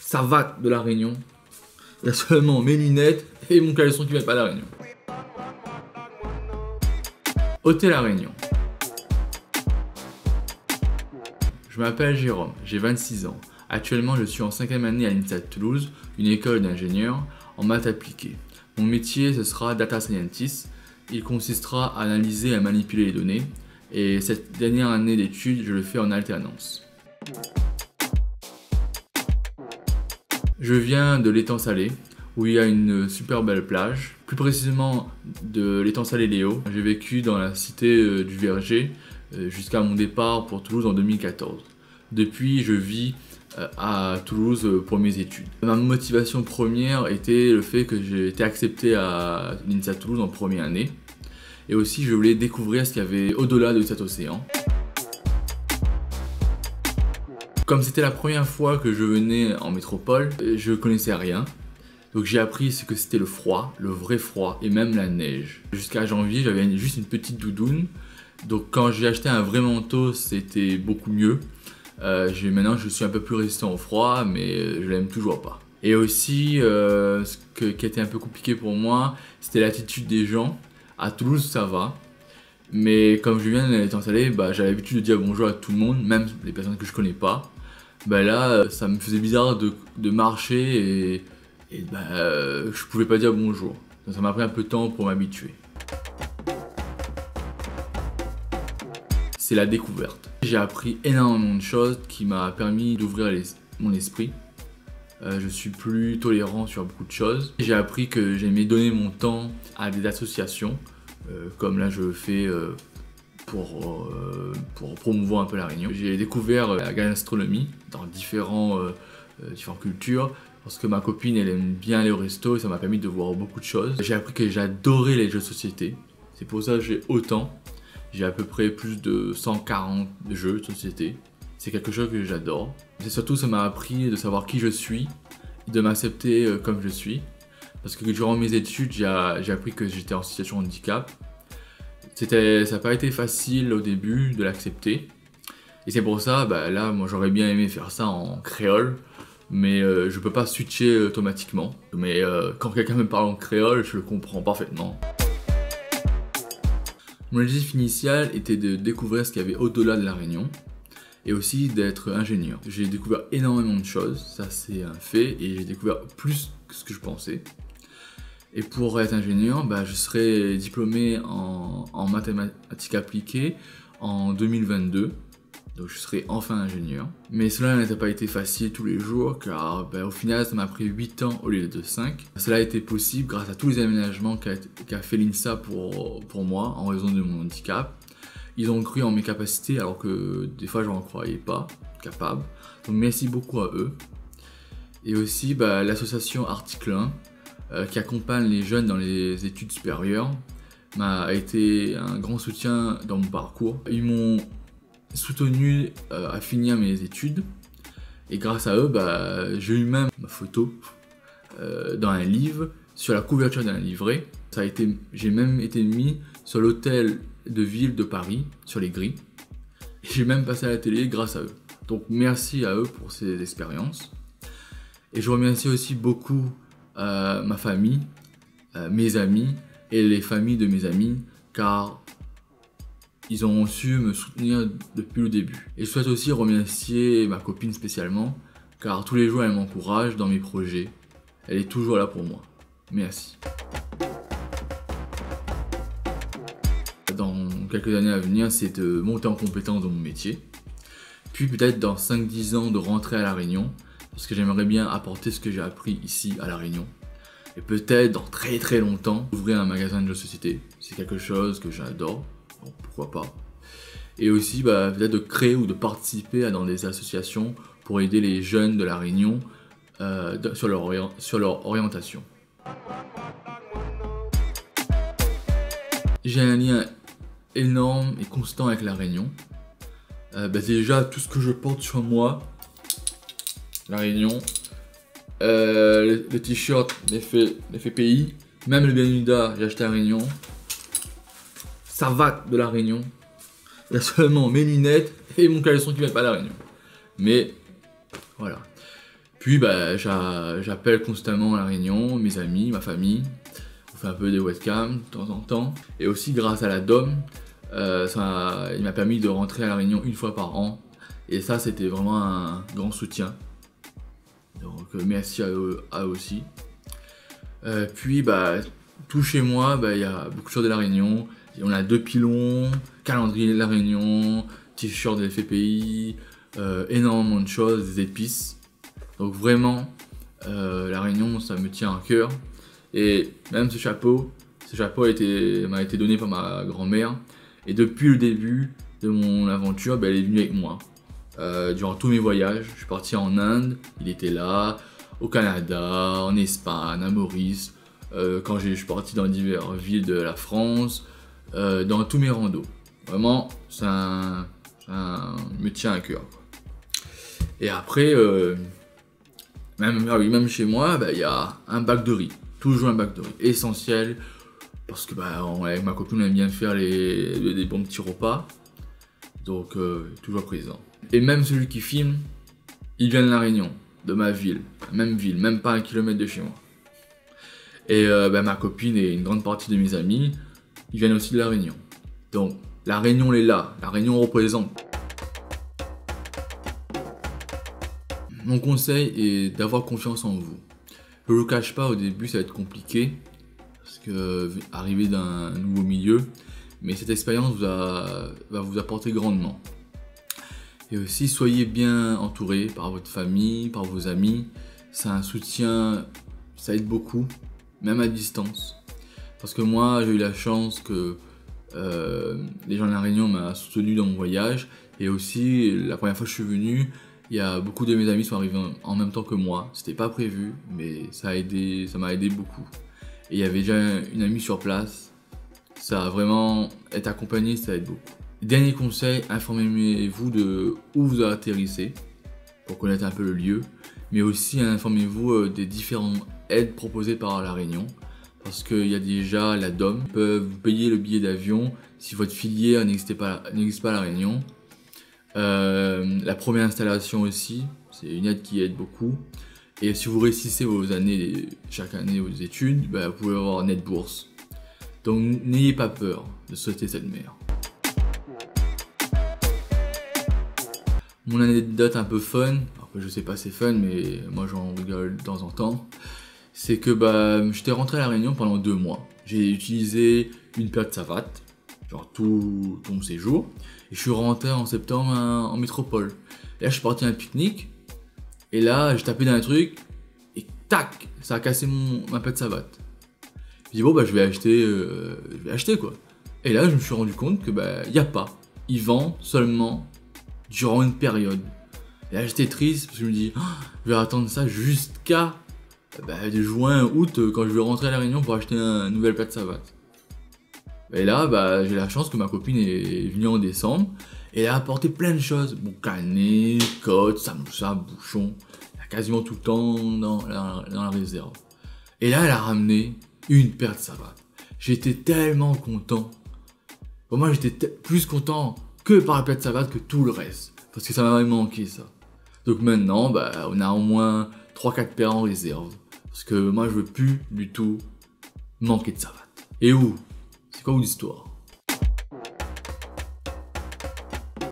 savate de la Réunion. Il y a seulement mes lunettes et mon caleçon qui va pas à la Réunion. Hôtel La Réunion. Je m'appelle Jérôme, j'ai 26 ans. Actuellement, je suis en 5e année à l'INSA de Toulouse, une école d'ingénieurs en maths appliquées. Mon métier, ce sera Data Scientist. Il consistera à analyser et à manipuler les données. Et cette dernière année d'études, je le fais en alternance. Je viens de l'étang Salé, où il y a une super belle plage, plus précisément de l'étang Salé Léo. J'ai vécu dans la cité du Verger jusqu'à mon départ pour Toulouse en 2014. Depuis, je vis à Toulouse pour mes études. Ma motivation première était le fait que j'ai été accepté à l'INSA Toulouse en première année. Et aussi, je voulais découvrir ce qu'il y avait au-delà de cet océan. Comme c'était la première fois que je venais en métropole, je connaissais rien. Donc j'ai appris ce que c'était le froid, le vrai froid, et même la neige. Jusqu'à janvier, j'avais juste une petite doudoune. Donc quand j'ai acheté un vrai manteau, c'était beaucoup mieux. Maintenant, je suis un peu plus résistant au froid, mais je l'aime toujours pas. Et aussi, qui était un peu compliqué pour moi, c'était l'attitude des gens. À Toulouse, ça va. Mais comme je viens d'être installé, j'avais l'habitude de dire bonjour à tout le monde, même les personnes que je connais pas. Là, ça me faisait bizarre de marcher et je pouvais pas dire bonjour. Donc, ça m'a pris un peu de temps pour m'habituer. C'est la découverte. J'ai appris énormément de choses qui m'a permis d'ouvrir mon esprit. Je suis plus tolérant sur beaucoup de choses. J'ai appris que j'aimais donner mon temps à des associations, comme là je le fais pour promouvoir un peu la Réunion. J'ai découvert la gastronomie dans différentes cultures, parce que ma copine elle aime bien aller au resto et ça m'a permis de voir beaucoup de choses. J'ai appris que j'adorais les jeux de société, c'est pour ça que j'ai autant. J'ai à peu près plus de 140 jeux de société. C'est quelque chose que j'adore. Et surtout, ça m'a appris de savoir qui je suis, de m'accepter comme je suis. Parce que durant mes études, j'ai appris que j'étais en situation de handicap. Ça n'a pas été facile au début de l'accepter. Et c'est pour ça, là, moi j'aurais bien aimé faire ça en créole. Mais je peux pas switcher automatiquement. Mais quand quelqu'un me parle en créole, je le comprends parfaitement. Mon objectif initial était de découvrir ce qu'il y avait au-delà de la Réunion. Et aussi d'être ingénieur. J'ai découvert énormément de choses, ça c'est un fait, et j'ai découvert plus que ce que je pensais. Et pour être ingénieur, je serai diplômé en mathématiques appliquées en 2022. Donc je serai enfin ingénieur. Mais cela n'a pas été facile tous les jours, car au final ça m'a pris 8 ans au lieu de 5. Cela a été possible grâce à tous les aménagements qu'a fait l'INSA pour moi, en raison de mon handicap. Ils ont cru en mes capacités alors que des fois je n'en croyais pas capable. Donc merci beaucoup à eux. Et aussi l'association Article 1 qui accompagne les jeunes dans les études supérieures m'a été un grand soutien dans mon parcours. Ils m'ont soutenu à finir mes études et grâce à eux j'ai eu même ma photo dans un livre, sur la couverture d'un livret. J'ai même été mis sur l'hôtel de ville de Paris, sur les grilles. Et j'ai même passé à la télé grâce à eux. Donc merci à eux pour ces expériences. Et je remercie aussi beaucoup ma famille, mes amis et les familles de mes amis, car ils ont su me soutenir depuis le début. Et je souhaite aussi remercier ma copine spécialement, car tous les jours elle m'encourage dans mes projets. Elle est toujours là pour moi. Merci. Dans quelques années à venir, c'est de monter en compétence dans mon métier. Puis peut-être dans 5-10 ans de rentrer à La Réunion, parce que j'aimerais bien apporter ce que j'ai appris ici à La Réunion. Et peut-être dans très très longtemps, ouvrir un magasin de jeux de société. C'est quelque chose que j'adore, donc pourquoi pas. Et aussi peut-être de créer ou de participer dans des associations pour aider les jeunes de La Réunion sur leur orientation. J'ai un lien énorme et constant avec La Réunion. Déjà tout ce que je porte sur moi, La Réunion, le t-shirt l'effet pays, même le Bermuda j'ai acheté à La Réunion, savate de La Réunion, il y a seulement mes lunettes et mon caleçon qui va pas à La Réunion. Mais voilà. Puis bah, j'appelle constamment à La Réunion, mes amis, ma famille. On fait un peu des webcams de temps en temps. Et aussi grâce à la DOM, il m'a permis de rentrer à La Réunion une fois par an. Et ça, c'était vraiment un grand soutien. Donc merci à eux aussi. Puis bah, tout chez moi, bah, y a beaucoup de choses de La Réunion. On a 2 pylônes, calendrier de La Réunion, t-shirt de FPI, énormément de choses, des épices. Donc vraiment, La Réunion, ça me tient à cœur. Et même ce chapeau m'a été donné par ma grand-mère. Et depuis le début de mon aventure, bah, elle est venue avec moi. Durant tous mes voyages, je suis parti en Inde, il était là, au Canada, en Espagne, à Maurice, quand je suis parti dans diverses villes de la France, dans tous mes randos. Vraiment, ça me tient à cœur, quoi. Et après, même chez moi, bah, y a un bac de riz, toujours un bac de riz, essentiel, parce que bah, avec ma copine on aime bien faire des bons petits repas, donc toujours présent. Et même celui qui filme, il vient de La Réunion, de ma ville, même pas 1 kilomètre de chez moi. Et bah, ma copine et une grande partie de mes amis, ils viennent aussi de La Réunion. Donc La Réunion est là, La Réunion représente. Mon conseil est d'avoir confiance en vous. Je ne le cache pas, au début ça va être compliqué, parce que arriver d'un nouveau milieu, mais cette expérience va vous apporter grandement. Et aussi, soyez bien entouré par votre famille, par vos amis. C'est un soutien, ça aide beaucoup, même à distance. Parce que moi, j'ai eu la chance que les gens de La Réunion m'ont soutenu dans mon voyage. Et aussi, la première fois que je suis venu, il y a beaucoup de mes amis qui sont arrivés en même temps que moi. C'était pas prévu, mais ça m'a aidé beaucoup. Et il y avait déjà une amie sur place. Ça a vraiment, être accompagné, ça aide beaucoup. Dernier conseil, informez-vous de où vous atterrissez pour connaître un peu le lieu, mais aussi informez-vous des différentes aides proposées par La Réunion, parce qu'il y a déjà la DOM, ils peuvent vous payer le billet d'avion si votre filière n'existe pas à La Réunion. La première installation aussi, c'est une aide qui aide beaucoup. Et si vous réussissez chaque année vos études, bah, vous pouvez avoir une aide bourse. Donc n'ayez pas peur de sauter cette mer. Mon anecdote un peu fun, alors que je sais pas c'est fun, mais moi j'en rigole de temps en temps, c'est que bah, j'étais rentré à La Réunion pendant 2 mois. J'ai utilisé une paire de savates, genre tout mon séjour, et je suis rentré en septembre en métropole. Et là je suis parti à un pique-nique, et là j'ai tapé dans un truc, et tac, ça a cassé ma paire de savates. J'ai dit bon bah je vais acheter quoi. Et là je me suis rendu compte que bah y a pas, ils vendent seulement durant une période. Et là j'étais triste parce que je me dis, oh, je vais attendre ça jusqu'à de juin, août, quand je vais rentrer à La Réunion pour acheter une nouvelle paire de savates. Et là bah, j'ai la chance que ma copine est venue en décembre et elle a apporté plein de choses. Bon, canet, côte, samoussa, bouchon, quasiment tout le temps dans la réserve. Et là elle a ramené une paire de savates. J'étais tellement content. Pour moi j'étais plus content que par la paire de savates que tout le reste. Parce que ça m'avait manqué ça. Donc maintenant, bah, on a au moins 3-4 paires en réserve. Parce que moi je veux plus du tout manquer de savates. Et où? C'est quoi l'histoire?